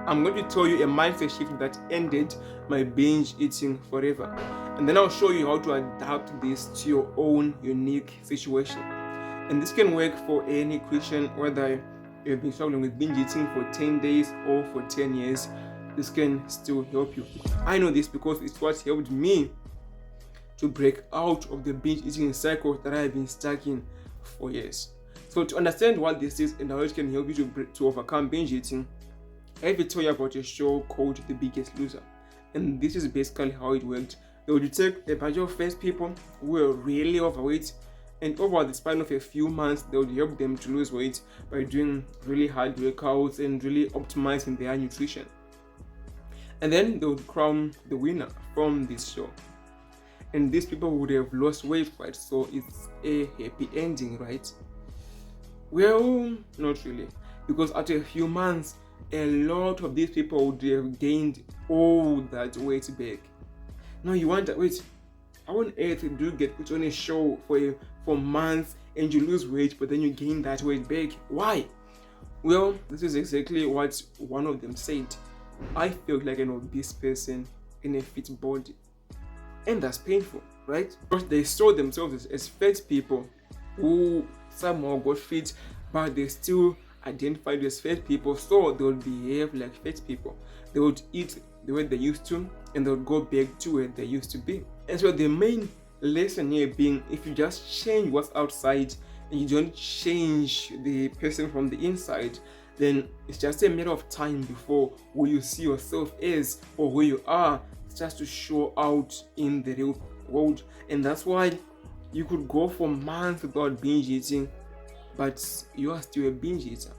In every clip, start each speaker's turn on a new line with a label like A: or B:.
A: I'm going to tell you a mindset shift that ended my binge eating forever. And then I'll show you how to adapt this to your own unique situation. And this can work for any Christian, whether you've been struggling with binge eating for 10 days or for 10 years. This can still help you. I know this because it's what helped me to break out of the binge eating cycle that I've been stuck in for years. So to understand what this is and how it can help you to overcome binge eating, I will tell you about a show called The Biggest Loser. And this is basically how it worked. They would take a bunch of famous people who were really overweight, and over the span of a few months, they would help them to lose weight by doing really hard workouts and really optimizing their nutrition. And then they would crown the winner from this show. And these people would have lost weight, right? So it's a happy ending, right? Well, not really. Because after a few months, a lot of these people would have gained all that weight back. Now you wonder, wait, how on earth do you get put on a show for months and you lose weight, but then you gain that weight back? Why? Well, this is exactly what one of them said. I felt like an obese person in a fit body. And that's painful, right? Because they saw themselves as fat people who somehow got fit, but they still identified as fat people, so they would behave like fat people. They would eat the way they used to, and they would go back to where they used to be. And so the main lesson here being, if you just change what's outside and you don't change the person from the inside, then it's just a matter of time before who you see yourself as or who you are starts to show out in the real world. And that's why you could go for months without binge eating, but you are still a binge eater,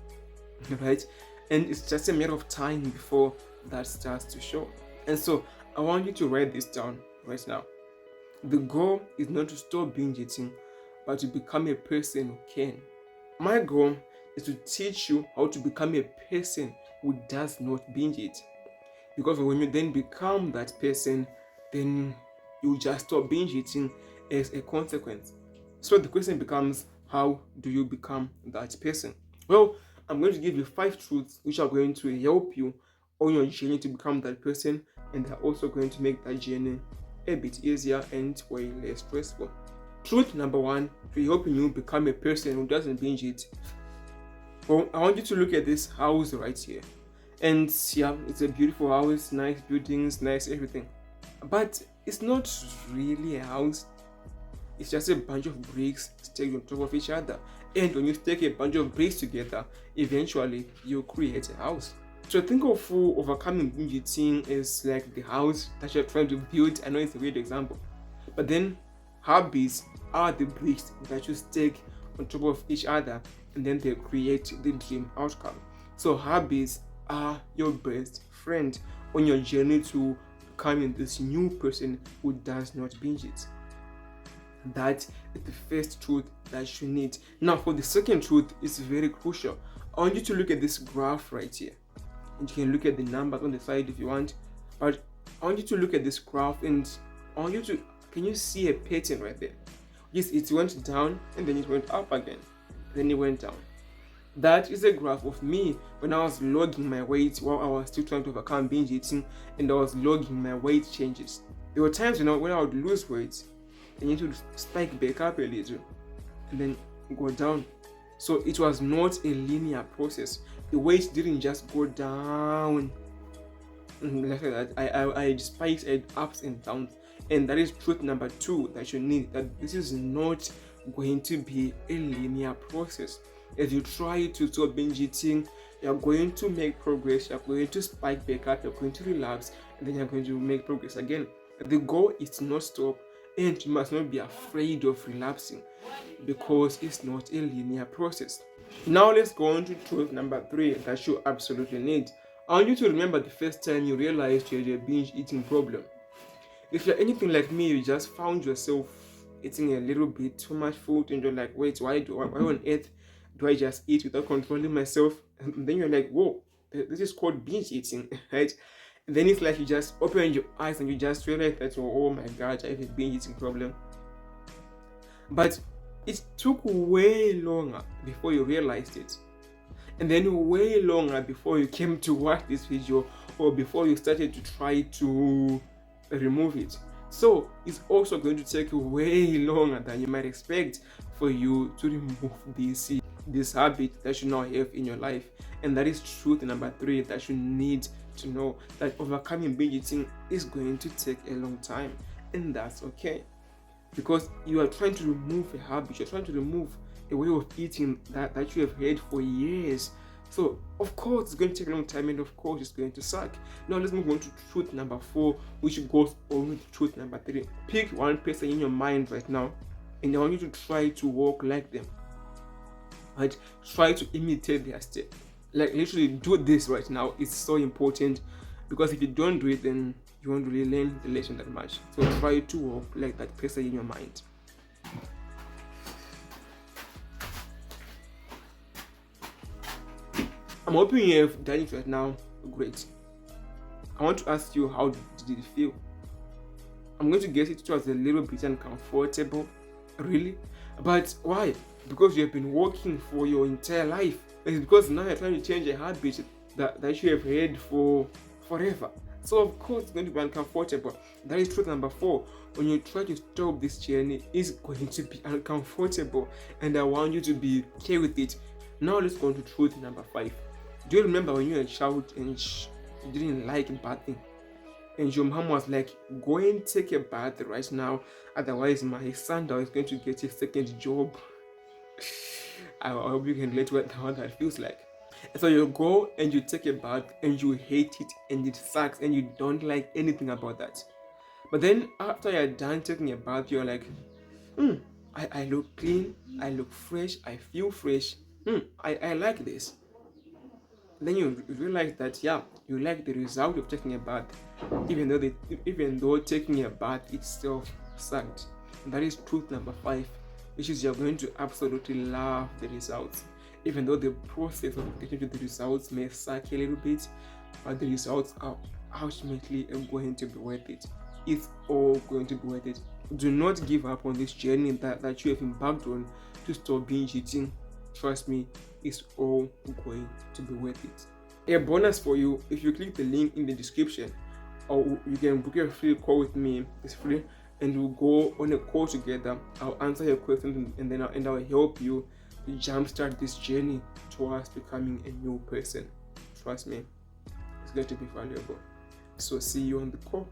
A: right? And it's just a matter of time before that starts to show. And so I want you to write this down right now. The goal is not to stop binge eating, but to become a person who can. My goal is to teach you how to become a person who does not binge eat. Because when you then become that person, then you just stop binge eating as a consequence. So the question becomes, how do you become that person? Well, I'm going to give you 5 truths which are going to help you on your journey to become that person, and they're also going to make that journey a bit easier and way less stressful. Truth number 1, to helping you become a person who doesn't binge eat. Well, I want you to look at this house right here. And yeah, it's a beautiful house, nice buildings, nice everything. But it's not really a house. It's just a bunch of bricks stacked on top of each other. And when you stack a bunch of bricks together, eventually you create a house. So think of overcoming binge eating as like the house that you're trying to build. I know it's a weird example. But then habits are the bricks that you stack on top of each other, and then they create the dream outcome. So habits are your best friend on your journey to becoming this new person who does not binge it. That is the first truth that you need. Now, for the second truth, it's very crucial. I want you to look at this graph right here. And you can look at the numbers on the side if you want. But I want you to look at this graph, and I want you to, can you see a pattern right there? Yes, it went down and then it went up again. Then it went down. That is a graph of me when I was logging my weight while I was still trying to overcome binge eating, and I was logging my weight changes. There were times when I would lose weight and it would spike back up a little and then go down. So it was not a linear process. The weight didn't just go down like that. I spiked at ups and downs. And that is truth number 2 that you need, that this is not going to be a linear process. As you try to stop binge eating, you're going to make progress, you're going to spike back up, you're going to relapse, and then you're going to make progress again. The goal is to not stop, and you must not be afraid of relapsing, because it's not a linear process. Now let's go on to truth number 3 that you absolutely need. I want you to remember the first time you realized you had a binge eating problem. If you're anything like me, you just found yourself eating a little bit too much food, and you're like, wait, why on earth do I just eat without controlling myself? And then you're like, whoa, this is called binge eating, right? And then it's like you just open your eyes and you just realize that, oh my God, I have a binge eating problem. But it took way longer before you realized it. And then way longer before you came to watch this video or before you started to try to remove it. So it's also going to take way longer than you might expect for you to remove this habit that you now have in your life. And that is truth number 3 that you need to know, that overcoming binge eating is going to take a long time, and that's okay, because you are trying to remove a habit, you're trying to remove a way of eating that you have had for years. So of course it's going to take a long time, and of course it's going to suck. Now let's move on to truth number 4, which goes on with truth number 3. Pick one person in your mind right now, and I want you to try to walk like them. Right? Try to imitate their step. Like literally do this right now. It's so important, because if you don't do it, then you won't really learn the lesson that much. So try to walk like that person in your mind. I'm hoping you have done it right now. Great. I want to ask you, how did it feel? I'm going to guess it was a little bit uncomfortable. Really? But why? Because you have been working for your entire life. It's because now you're trying to change a habit that you have had for forever. So of course it's going to be uncomfortable. That is truth number 4. When you try to stop this journey, it's going to be uncomfortable, and I want you to be okay with it. Now let's go on to truth number 5. Do you remember when you were a child and you didn't like bathing? And your mom was like, go and take a bath right now, otherwise my son is going to get a second job. I hope you can relate to what that feels like. So you go and you take a bath and you hate it and it sucks and you don't like anything about that. But then after you're done taking a bath, you're like, I look clean, I look fresh, I feel fresh. I like this. Then you realize that you like the result of taking a bath, even though taking a bath itself sucked. And that is truth number 5, which is you're going to absolutely love the results, even though the process of getting to the results may suck a little bit, but the results are ultimately going to be worth it. It's all going to be worth it. Do not give up on this journey that you have embarked on to stop binge eating. Trust me, it's all going to be worth it. A bonus for you, if you click the link in the description, or you can book a free call with me. It's free, and we'll go on a call together. I'll answer your questions, and then I'll help you to jumpstart this journey towards becoming a new person. Trust me, it's going to be valuable. So see you on the call.